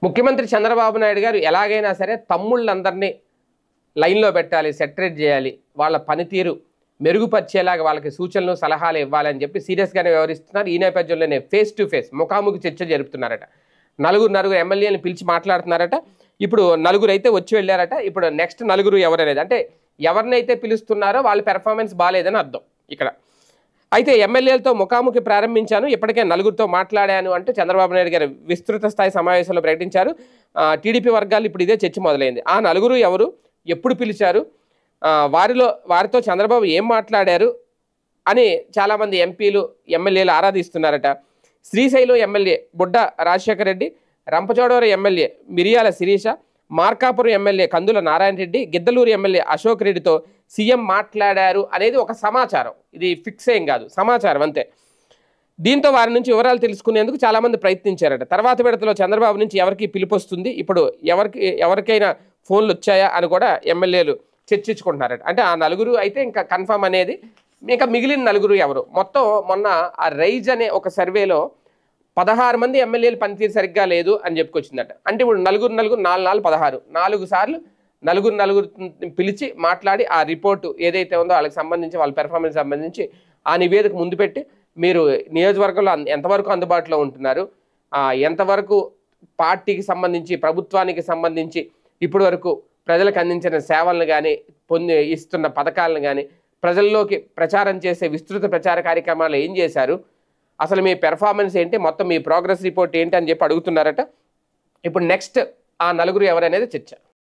ముఖ్యమంత్రి చంద్రబాబు నాయుడు గారు ఎలాగైనా సరే తమ్ముళ్ళందరినీ లైన్లో పెట్టాలి, సెటరేట్ చేయాలి, వాళ్ళ పనితీరు మెరుగుపరిచేలాగా వాళ్ళకి సూచనలు సలహాలు ఇవ్వాలని చెప్పి సీరియస్గానే వ్యవహరిస్తున్నారు. ఈ నేపథ్యంలోనే ఫేస్ టు ఫేస్ ముఖాముఖి చర్చ జరుపుతున్నారట. నలుగురు ఎమ్మెల్యేలను పిలిచి మాట్లాడుతున్నారట. ఇప్పుడు నలుగురు అయితే వచ్చి వెళ్ళారట. ఇప్పుడు నెక్స్ట్ నలుగురు ఎవరనేది, అంటే ఎవరినైతే పిలుస్తున్నారో వాళ్ళ పెర్ఫార్మెన్స్ బాగాలేదని అర్థం ఇక్కడ. అయితే ఎమ్మెల్యేలతో ముఖాముఖి ప్రారంభించాను, ఇప్పటికే నలుగురితో మాట్లాడాను అంటూ చంద్రబాబు నాయుడు గారు విస్తృత స్థాయి సమావేశంలో ప్రకటించారు. టీడీపీ వర్గాలు ఇప్పుడు ఇదే చర్చ మొదలైంది. ఆ నలుగురు ఎవరు, ఎప్పుడు పిలిచారు, వారితో చంద్రబాబు ఏం మాట్లాడారు అని చాలామంది ఎంపీలు ఎమ్మెల్యేలు ఆరాధిస్తున్నారట. శ్రీశైలం ఎమ్మెల్యే బుడ్డ రాజశేఖర రెడ్డి, రంపచోడవరం ఎమ్మెల్యే మిరియాల శిరీష, మార్కాపురం ఎమ్మెల్యే కందుల నారాయణ రెడ్డి, గిద్దలూరు ఎమ్మెల్యే అశోక్ రెడ్డితో సీఎం మాట్లాడారు అనేది ఒక సమాచారం. ఇది ఫిక్స్ ఏం కాదు, సమాచారం అంతే. దీంతో వారి నుంచి వివరాలు తెలుసుకునేందుకు చాలామంది ప్రయత్నించారట. తర్వాత విడతలో చంద్రబాబు నుంచి ఎవరికి పిలుపు వస్తుంది, ఇప్పుడు ఎవరికైనా ఫోన్లు వచ్చాయా అని కూడా ఎమ్మెల్యేలు చర్చించుకుంటున్నారట. అంటే ఆ నలుగురు అయితే ఇంకా కన్ఫర్మ్ అనేది, ఇంకా మిగిలిన నలుగురు ఎవరు. మొత్తం మొన్న ఆ రైజ్ అనే ఒక సర్వేలో 16 మంది ఎమ్మెల్యేలు పనితీరు సరిగ్గా లేదు అని చెప్పుకొచ్చిందట. అంటే ఇప్పుడు నలుగురు 4 16 4 సార్లు నలుగురు పిలిచి మాట్లాడి ఆ రిపోర్టు ఏదైతే ఉందో వాళ్ళకి సంబంధించి వాళ్ళ పెర్ఫార్మెన్స్ సంబంధించి ఆ నివేదిక ముందు పెట్టి మీరు నియోజకవర్గంలో ఎంతవరకు అందుబాటులో ఉంటున్నారు, ఎంతవరకు పార్టీకి సంబంధించి ప్రభుత్వానికి సంబంధించి ఇప్పటి వరకు ప్రజలకు అందించిన సేవలను కానీ ఇస్తున్న పథకాలను కానీ ప్రజల్లోకి ప్రచారం చేసే విస్తృత ప్రచార కార్యక్రమాలు ఏం చేశారు, అసలు మీ పెర్ఫార్మెన్స్ ఏంటి, మొత్తం మీ ప్రోగ్రెస్ రిపోర్ట్ ఏంటి అని చెప్పి అడుగుతున్నారట. ఇప్పుడు నెక్స్ట్ ఆ నలుగురు ఎవరనేది చర్చ.